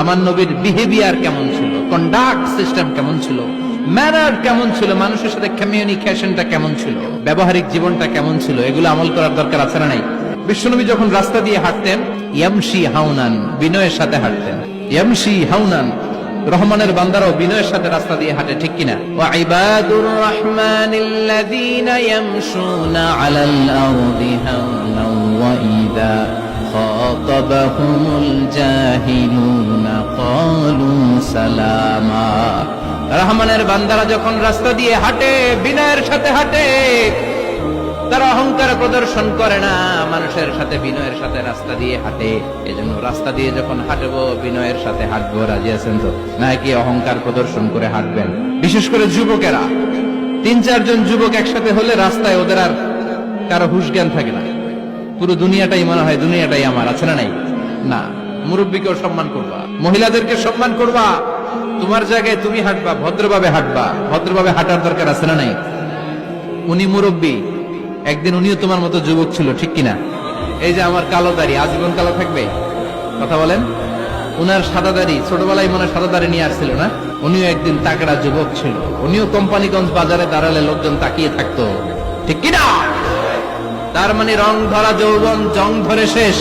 আমার নবীর বিহেভিয়ার কেমন ছিল, কন্ডাক্ট সিস্টেম কেমন ছিল, ম্যানার কেমন ছিল, মানুষের সাথে কমিউনিকেশনটা কেমন ছিল, ব্যবহারিক জীবনটা কেমন ছিল, এগুলো আমল করার দরকার আছে না নাই? বিশ্বনবী যখন রাস্তা দিয়ে হাঁটতেন ইয়ামশি হাউনান, বিনয়ের সাথে হাঁটতেন। ইয়ামশি হাউনান, রহমানের বান্দারাও বিনয়ের সাথে রাস্তা দিয়ে হাঁটে, ঠিক কিনা? ওয়া ইবাদুর রহমানিল্লাযীনা ইয়ামশুনা আলাল আরদি হাওনান ওয়া ইযা খাতাবাহুমুল জাহিলুনা ক্বালু সালামা। রহমানের বান্দারা যখন রাস্তা দিয়ে হাঁটে, বিনয়ের সাথে হাঁটে, তারা অহংকার প্রদর্শন করে না, মানুষের সাথে বিনয়ের সাথে রাস্তা দিয়ে হাঁটে। এজন্য রাস্তা দিয়ে যখন হাঁটবো বিনয়ের সাথে হাঁটবো। রাজি আছেন তো? নাকি অহংকার প্রদর্শন করে হাঁটবেন? বিশেষ করে যুবকেরা, ৩-৪ জন যুবক একসাথে হলে রাস্তায় ওদের আর কারো হুঁশ জ্ঞান থাকে না, পুরো দুনিয়াটাই মনে হয় দুনিয়াটাই আমার, আছে না নাই? না, মুরব্বীকেও সম্মান করবা, মহিলাদেরকে সম্মান করবা, তোমার জায়গায় তুমি হাঁটবা, ভদ্রভাবে হাঁটবা। ভদ্রভাবে হাঁটার দরকার আছে না নাই? উনি মুরব্বী, একদিন উনিও তোমার মতো যুবক ছিল, ঠিক কিনা? এই যে আমার কালো দাড়ি আজীবন কালো থাকবে? কথা বলেন। উনার সাদা দাড়ি ছোটবেলায় মনে সাদা দাড়ি নিয়ে আসছিল না? উনিও একদিন তাগড়া যুবক ছিল, উনিও কোম্পানিগঞ্জ বাজারে দাঁড়ালে লোকজন তাকিয়ে থাকতো, ঠিক কিনা? তার মানে রং ধরা যৌবন জং ধরে শেষ।